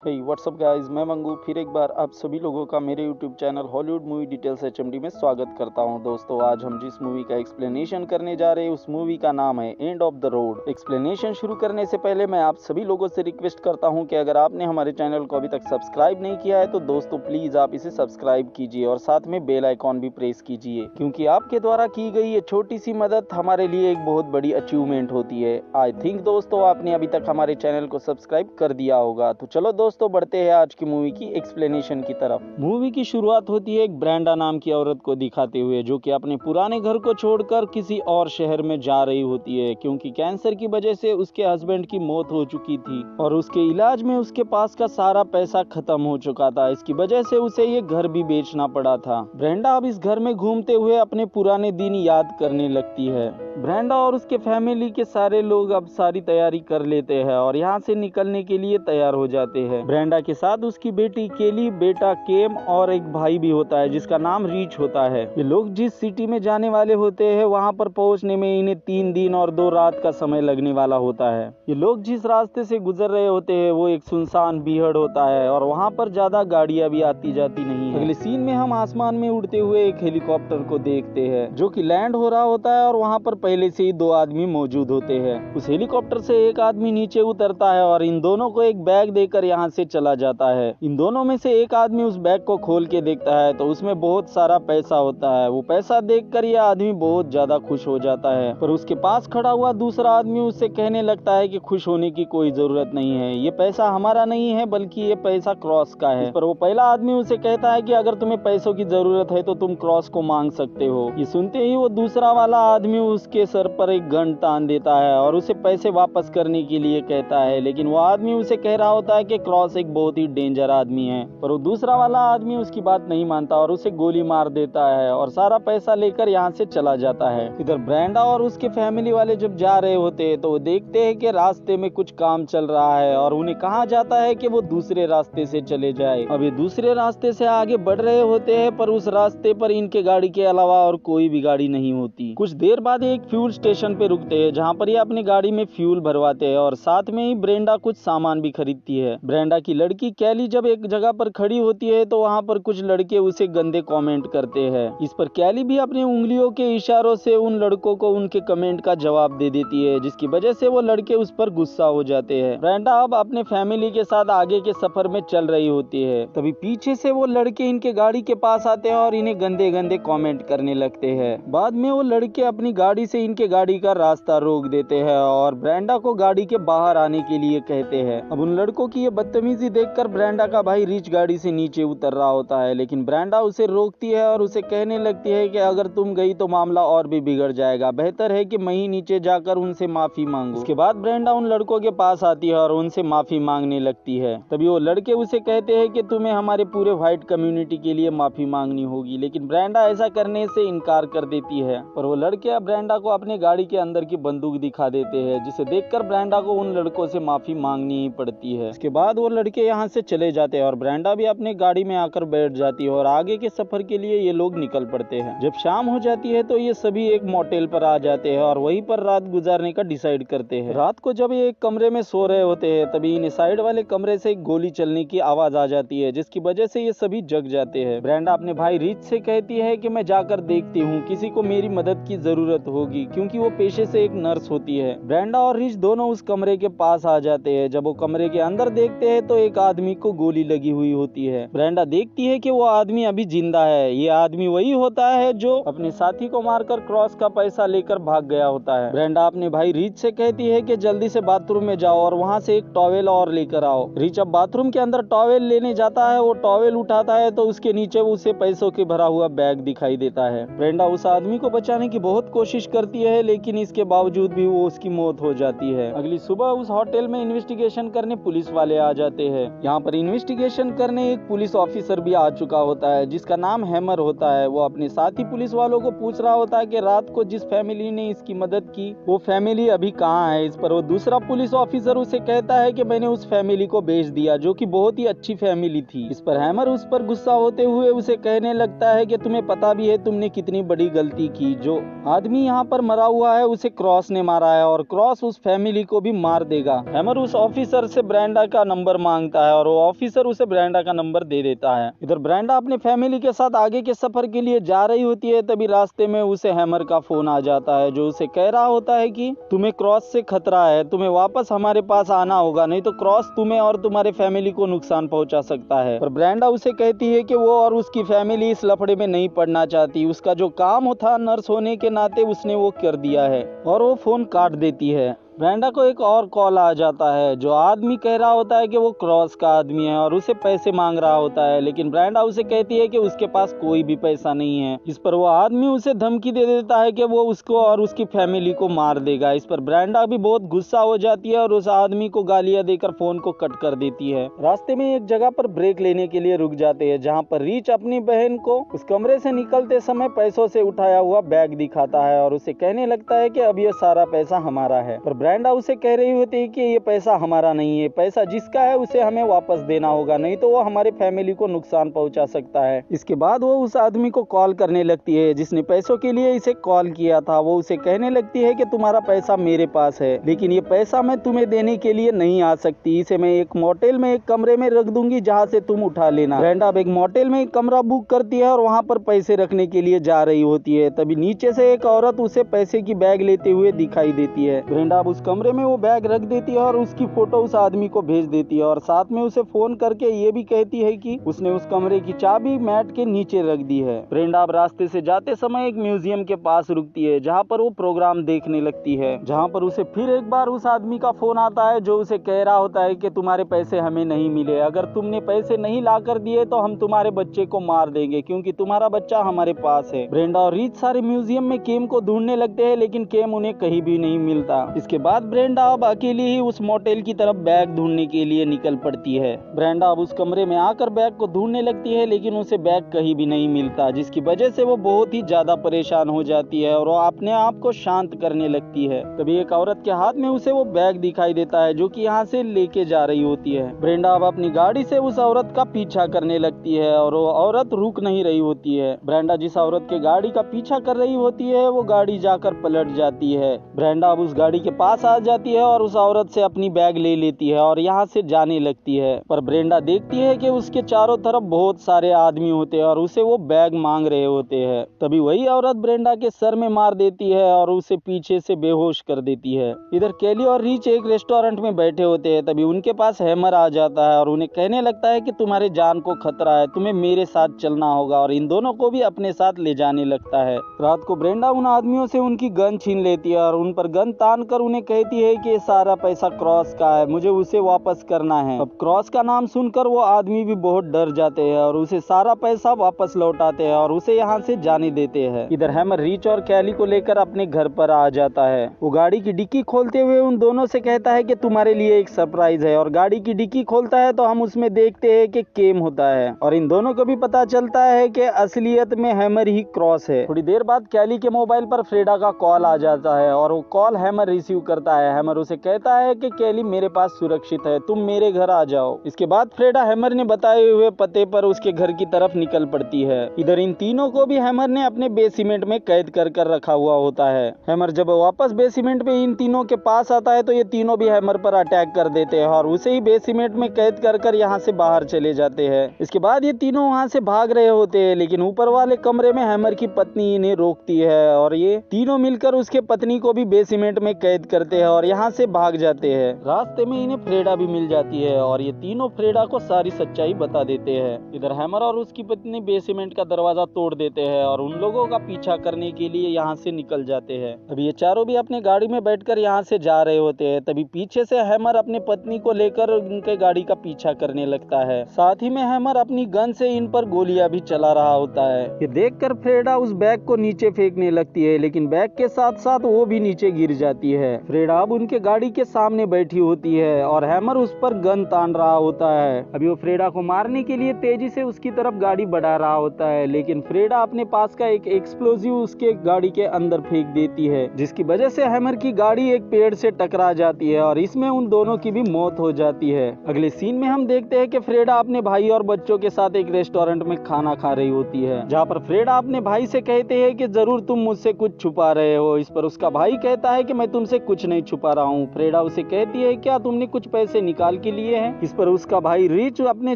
हे WhatsApp guys, मैं मंगू फिर एक बार आप सभी लोगों का मेरे YouTube channel Hollywood movie details HMD में स्वागत करता हूं। दोस्तों, आज हम जिस मूवी का एक्सप्लेनेशन करने जा रहे हैं उस मूवी का नाम है end of the road. Explanation शुरू करने से पहले मैं आप सभी लोगों से रिक्वेस्ट करता हूं कि अगर आपने हमारे चैनल को अभी तक सब्सक्राइब नहीं किया है तो दोस्तों प्लीज आप इसे सब्सक्राइब कीजिए और साथ में बेल आइकॉन भी प्रेस कीजिए, क्योंकि आपके द्वारा की गई ये छोटी सी मदद हमारे लिए एक बहुत बड़ी अचीवमेंट होती है। आई थिंक दोस्तों आपने अभी तक हमारे चैनल को सब्सक्राइब कर दिया होगा। तो चलो दोस्तों बढ़ते हैं आज की मूवी की एक्सप्लेनेशन की तरफ। मूवी की शुरुआत होती है एक ब्रेंडा नाम की औरत को दिखाते हुए, जो कि अपने पुराने घर को छोड़कर किसी और शहर में जा रही होती है, क्योंकि कैंसर की वजह से उसके हस्बैंड की मौत हो चुकी थी और उसके इलाज में उसके पास का सारा पैसा खत्म हो चुका था। इसकी वजह से उसे ये घर भी बेचना पड़ा था। ब्रेंडा अब इस घर में घूमते हुए अपने पुराने दिन याद करने लगती है। ब्रेंडा और उसके फैमिली के सारे लोग अब सारी तैयारी कर लेते हैं और यहाँ से निकलने के लिए तैयार हो जाते हैं। ब्रेंडा के साथ उसकी बेटी केली, बेटा केम और एक भाई भी होता है जिसका नाम रीच होता है। ये लोग जिस सिटी में जाने वाले होते हैं वहाँ पर पहुँचने में इन्हें 3 दिन और 2 रात का समय लगने वाला होता है। ये लोग जिस रास्ते से गुजर रहे होते हैं वो एक सुनसान बीहड़ होता है और वहाँ पर ज्यादा गाड़ियाँ भी आती जाती नहीं है। अगले सीन में हम आसमान में उड़ते हुए एक हेलीकॉप्टर को देखते हैं जो कि लैंड हो रहा होता है और वहाँ पर पहले से ही 2 आदमी मौजूद होते हैं। उस हेलीकॉप्टर से एक आदमी नीचे उतरता है और इन दोनों को एक बैग देकर यहाँ से चला जाता है। इन दोनों में से एक आदमी उस बैग को खोल के देखता है तो उसमें बहुत सारा पैसा होता है। वो पैसा देखकर यह आदमी बहुत ज्यादा खुश हो जाता है, पर उसके पास खड़ा हुआ दूसरा आदमी उससे कहने लगता है कि खुश होने की कोई जरूरत नहीं है, ये पैसा हमारा नहीं है बल्कि ये पैसा क्रॉस का है। पर वो पहला आदमी उसे कहता है कि अगर तुम्हें पैसों की जरूरत है तो तुम क्रॉस को मांग सकते हो। ये सुनते ही वो दूसरा वाला आदमी उसके सर पर एक गन तान देता है और उसे पैसे वापस करने के लिए कहता है, लेकिन वो आदमी उसे कह रहा होता है कि क्रॉस एक बहुत ही डेंजर आदमी है। पर वो दूसरा वाला आदमी उसकी बात नहीं मानता और उसे गोली मार देता है और सारा पैसा लेकर यहाँ से चला जाता है। इधर ब्रेंडा और उसके फैमिली वाले जब जा रहे होते हैं तो वो देखते हैं कि रास्ते में कुछ काम चल रहा है और उन्हें कहा जाता है कि वो दूसरे रास्ते से चले जाए। अब ये दूसरे रास्ते से आगे बढ़ रहे होते हैं पर उस रास्ते पर इनके गाड़ी के अलावा और कोई भी गाड़ी नहीं होती। कुछ देर बाद एक फ्यूल स्टेशन पे रुकते हैं जहाँ पर ये अपनी गाड़ी में फ्यूल भरवाते हैं और साथ में ही ब्रेंडा कुछ सामान भी खरीदती है। ब्रेंडा की लड़की कैली जब एक जगह पर खड़ी होती है तो वहाँ पर कुछ लड़के उसे गंदे कमेंट करते हैं। इस पर कैली भी अपनी उंगलियों के इशारों से उन लड़कों को उनके कमेंट का जवाब दे देती है, जिसकी वजह से वो लड़के उस पर गुस्सा हो जाते हैं। ब्रेंडा अब अपने फैमिली के साथ आगे के सफर में चल रही होती है, तभी पीछे से वो लड़के इनके गाड़ी के पास आते हैं और इन्हें गंदे गंदे कमेंट करने लगते हैं। बाद में वो लड़के अपनी गाड़ी से इनके गाड़ी का रास्ता रोक देते हैं और ब्रेंडा को गाड़ी के बाहर आने के लिए कहते हैं। अब उन लड़कों की ये बदतमीजी देखकर ब्रेंडा का भाई रिच गाड़ी से नीचे उतर रहा होता है, लेकिन ब्रेंडा उसे रोकती है और उसे कहने लगती है कि अगर तुम गई तो मामला और भी बिगड़ जाएगा, बेहतर है कि मैं ही नीचे जाकर उनसे माफी मांगू। उसके बाद ब्रेंडा उन लड़कों के पास आती है और उनसे माफी मांगने लगती है। तभी वो लड़के उसे कहते हैं कि तुम्हें हमारे पूरे व्हाइट कम्युनिटी के लिए माफी मांगनी होगी, लेकिन ब्रेंडा ऐसा करने से इनकार कर देती है। और वो लड़के ब्रेंडा को अपने गाड़ी के अंदर की बंदूक दिखा देते हैं, जिसे देखकर ब्रेंडा को उन लड़कों से माफी मांगनी ही पड़ती है। इसके बाद वो लड़के यहाँ से चले जाते हैं और ब्रेंडा भी अपने गाड़ी में आकर बैठ जाती है और आगे के सफर के लिए ये लोग निकल पड़ते हैं। जब शाम हो जाती है तो ये सभी एक मोटेल पर आ जाते हैं और वहीं पर रात गुजारने का डिसाइड करते हैं। रात को जब ये एक कमरे में सो रहे होते हैं तभी इन साइड वाले कमरे से एक गोली चलने की आवाज आ जाती है, जिसकी वजह से ये सभी जग जाते हैं। ब्रेंडा अपने भाई रिच से कहती है कि मैं जाकर देखती हूँ, किसी को मेरी मदद की जरूरत होगी, क्योंकि वो पेशे से एक नर्स होती है। ब्रेंडा और रिच दोनों उस कमरे के पास आ जाते हैं। जब वो कमरे के अंदर देखते हैं तो एक आदमी को गोली लगी हुई होती है। ब्रेंडा देखती है कि वो आदमी अभी जिंदा है। ये आदमी वही होता है जो अपने साथी को मारकर क्रॉस का पैसा लेकर भाग गया होता है। ब्रेंडा अपने भाई रिच से कहती है कि जल्दी से बाथरूम में जाओ और वहाँ से एक टॉवेल और लेकर आओ। रिच अब बाथरूम के अंदर टॉवेल लेने जाता है। वो टॉवेल उठाता है तो उसके नीचे उसे पैसों के भरा हुआ बैग दिखाई देता है। ब्रेंडा उस आदमी को बचाने की बहुत कोशिश करती है, लेकिन इसके बावजूद भी वो उसकी मौत हो जाती है। अगली सुबह उस होटल में इन्वेस्टिगेशन करने पुलिस वाले आ जाते हैं। यहाँ पर इन्वेस्टिगेशन करने एक पुलिस ऑफिसर भी आ चुका होता है जिसका नाम हैमर होता है। वो अपने साथी पुलिस वालों को पूछ रहा होता है कि रात को जिस फैमिली ने इसकी मदद की वो फैमिली अभी कहाँ है। इस पर वो दूसरा पुलिस ऑफिसर उसे कहता है कि मैंने उस फैमिली को भेज दिया जो कि बहुत ही अच्छी फैमिली थी। इस पर हैमर उस पर गुस्सा होते हुए उसे कहने लगता है कि तुम्हें पता भी है तुमने कितनी बड़ी गलती की। जो आदमी यहाँ पर मरा हुआ है उसे क्रॉस ने मारा है और क्रॉस उस फैमिली को भी मार देगा। हैमर उस ऑफिसर से ब्रेंडा का नंबर नंबर मांगता है और वो ऑफिसर उसे ब्रेंडा का नंबर दे देता है। इधर ब्रेंडा अपने फैमिली के साथ आगे के सफर के लिए जा रही होती है, तभी रास्ते में उसे हैमर का फोन आ जाता है जो उसे कह रहा होता है कि तुम्हें क्रॉस से खतरा है, तुम्हें वापस हमारे पास आना होगा, नहीं तो क्रॉस तुम्हें और तुम्हारे फैमिली को नुकसान पहुंचा सकता है। पर ब्रेंडा उसे कहती है कि वो और उसकी फैमिली इस लफड़े में नहीं पड़ना चाहती, उसका जो काम था नर्स होने के नाते उसने वो कर दिया है, और वो फोन काट देती है। ब्रेंडा को एक और कॉल आ जाता है जो आदमी कह रहा होता है कि वो क्रॉस का आदमी है और उसे पैसे मांग रहा होता है, लेकिन ब्रेंडा उसे कहती है कि उसके पास कोई भी पैसा नहीं है। इस पर वो आदमी उसे धमकी दे देता है कि वो उसको और उसकी फैमिली को मार देगा। इस पर ब्रेंडा भी बहुत गुस्सा हो जाती है और उस आदमी को गालियां देकर फोन को कट कर देती है। रास्ते में एक जगह पर ब्रेक लेने के लिए रुक जाते हैं, जहाँ पर रीच अपनी बहन को उस कमरे से निकलते समय पैसों से उठाया हुआ बैग दिखाता है और उसे कहने लगता है कि अब ये सारा पैसा हमारा है। पर ब्रेंडा उसे कह रही होती है कि ये पैसा हमारा नहीं है, पैसा जिसका है उसे हमें वापस देना होगा, नहीं तो वो हमारे फैमिली को नुकसान पहुंचा सकता है। इसके बाद वो उस आदमी को कॉल करने लगती है जिसने पैसों के लिए इसे कॉल किया था। वो उसे कहने लगती है कि तुम्हारा पैसा मेरे पास है, लेकिन ये पैसा मैं तुम्हें देने के लिए नहीं आ सकती, इसे मैं एक मोटेल में एक कमरे में रख दूंगी जहाँ से तुम उठा लेना। ब्रेंडा अब एक मोटेल में एक कमरा बुक करती है और वहाँ पर पैसे रखने के लिए जा रही होती है, तभी नीचे से एक औरत उसे पैसे की बैग लेते हुए दिखाई देती है। ब्रेंडा अब उस कमरे में वो बैग रख देती है और उसकी फोटो उस आदमी को भेज देती है और साथ में उसे फोन करके ये भी कहती है कि उसने उस कमरे की चाबी मैट के नीचे रख दी है। ब्रेंडा अब रास्ते से जाते समय एक म्यूजियम के पास रुकती है जहाँ पर वो प्रोग्राम देखने लगती है, जहाँ पर उसे फिर एक बार उस आदमी का फोन आता है जो उसे कह रहा होता है कि तुम्हारे पैसे हमें नहीं मिले, अगर तुमने पैसे नहीं ला कर दिए तो हम तुम्हारे बच्चे को मार देंगे क्योंकि तुम्हारा बच्चा हमारे पास है। ब्रेंडा और रीच सारे म्यूजियम में केम को ढूंढने लगते हैं, लेकिन केम उन्हें कहीं भी नहीं मिलता। इसके बाद ब्रेंडा अब अकेली ही उस मोटेल की तरफ बैग ढूंढने के लिए निकल पड़ती है। ब्रेंडा अब उस कमरे में आकर बैग को ढूंढने लगती है, लेकिन उसे बैग कहीं भी नहीं मिलता, जिसकी वजह से वो बहुत ही ज्यादा परेशान हो जाती है और वो अपने आप को शांत करने लगती है। तभी एक औरत के हाथ में उसे वो बैग दिखाई देता है जो कि यहाँ से लेके जा रही होती है। ब्रेंडा अब अपनी गाड़ी से उस औरत का पीछा करने लगती है और वो औरत रुक नहीं रही होती है। ब्रेंडा जिस औरत के गाड़ी का पीछा कर रही होती है वो गाड़ी जाकर पलट जाती है। ब्रेंडा अब उस गाड़ी के पास आ जाती है और उस औरत से अपनी बैग ले लेती है और यहाँ से जाने लगती है। पर ब्रेंडा देखती है कि उसके चारों तरफ बहुत सारे आदमी होते हैं और उसे वो बैग मांग रहे होते हैं। तभी वही औरत ब्रेंडा के सर में मार देती है और उसे पीछे से बेहोश कर देती है। इधर केली और रीच एक रेस्टोरेंट में बैठे होते हैं, तभी उनके पास हैमर आ जाता है और उन्हें कहने लगता है कि तुम्हारे जान को खतरा है, तुम्हें मेरे साथ चलना होगा, और इन दोनों को भी अपने साथ ले जाने लगता है। रात को ब्रेंडा उन आदमियों से उनकी गन छीन लेती है और उन पर गन तान कर उन्हें कहती है कि सारा पैसा क्रॉस का है, मुझे उसे वापस करना है। अब क्रॉस का नाम सुनकर वो आदमी भी बहुत डर जाते हैं और उसे सारा पैसा वापस लौटाते हैं और उसे यहाँ से जाने देते हैं। इधर हैमर रीच और कैली को लेकर अपने घर पर आ जाता है। वो गाड़ी की डिक्की खोलते हुए उन दोनों से कहता है कि तुम्हारे लिए एक सरप्राइज है, और गाड़ी की डिक्की खोलता है तो हम उसमें देखते हैं कि केम होता है और इन दोनों को भी पता चलता है कि असलियत में हैमर ही क्रॉस है। थोड़ी देर बाद कैली के मोबाइल पर फ्रेडा का कॉल आ जाता है और वो कॉल हैमर रिसीव करता है। हैमर उसे कहता है कि कैली मेरे पास सुरक्षित है, तुम मेरे घर आ जाओ। इसके बाद फ्रेडा हैमर ने बताए हुए पते पर उसके घर की तरफ निकल पड़ती है। इधर इन तीनों को भी हैमर ने अपने बेसमेंट में कैद कर रखा हुआ होता है। हैमर जब वापस बेसमेंट में इन तीनों के पास आता है तो ये तीनों भी हैमर पर अटैक कर देते हैं और उसे ही बेसमेंट में कैद कर यहाँ से बाहर चले जाते हैं। इसके बाद ये तीनों वहाँ से भाग रहे होते हैं, लेकिन ऊपर वाले कमरे में हैमर की पत्नी इन्हें रोकती है और ये तीनों मिलकर उसके पत्नी को भी बेसमेंट में कैद करते हैं और यहाँ से भाग जाते हैं। रास्ते में इन्हें फ्रेडा भी मिल जाती है और ये तीनों फ्रेडा को सारी सच्चाई बता देते हैं। इधर हैमर और उसकी पत्नी बेसमेंट का दरवाजा तोड़ देते हैं और उन लोगों का पीछा करने के लिए यहाँ से निकल जाते हैं। अभी ये चारों भी अपनी गाड़ी में बैठकर यहाँ से जा रहे होते हैं, तभी पीछे से हैमर अपनी पत्नी को लेकर उनके गाड़ी का पीछा करने लगता है। साथ ही में हैमर अपनी गन से इन पर गोलियां भी चला रहा होता है। ये देखकर फ्रेडा उस बैग को नीचे फेंकने लगती है, लेकिन बैग के साथ साथ वो भी नीचे गिर जाती है। फ्रेडा अब उनके गाड़ी के सामने बैठी होती है और हैमर उस पर गन तान रहा होता है। अभी वो फ्रेडा को मारने के लिए तेजी से उसकी तरफ गाड़ी बढ़ा रहा होता है, लेकिन फ्रेडा अपने पास का एक एक्सप्लोजिव उसके गाड़ी के अंदर फेंक देती है, जिसकी वजह से हैमर की गाड़ी एक पेड़ से टकरा जाती है और इसमें उन दोनों की भी मौत हो जाती है। अगले सीन में हम देखते हैं कि फ्रेडा अपने भाई और बच्चों के साथ एक रेस्टोरेंट में खाना खा रही होती है, जहाँ पर फ्रेडा अपने भाई से कहते हैं कि जरूर तुम मुझसे कुछ छुपा रहे हो। इस पर उसका भाई कहता है कि मैं तुमसे कुछ कुछ नहीं छुपा रहा हूँ। फ्रेडा उसे कहती है क्या तुमने कुछ पैसे निकाल के लिए हैं? इस पर उसका भाई रिच अपने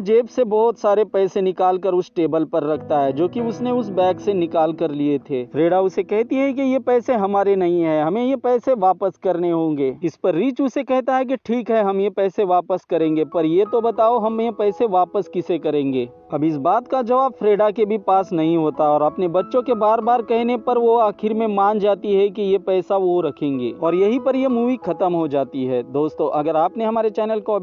जेब से बहुत सारे पैसे निकाल कर उस टेबल पर रखता है जो कि उसने उस बैग से निकाल कर लिए थे। फ्रेडा उसे कहती है कि ये पैसे हमारे नहीं है, हमें ये पैसे वापस करने होंगे। इस पर रिच उसे कहता है कि ठीक है हम ये पैसे वापस करेंगे, पर ये तो बताओ हम ये पैसे वापस किसे करेंगे। अब इस बात का जवाब फ्रेडा के भी पास नहीं होता और अपने बच्चों के बार बार कहने पर वो आखिर में मान जाती है कि ये पैसा वो रखेंगे और यहीं पर ये मूवी खत्म हो जाती है। दोस्तों अगर आपने हमारे चैनल को अभी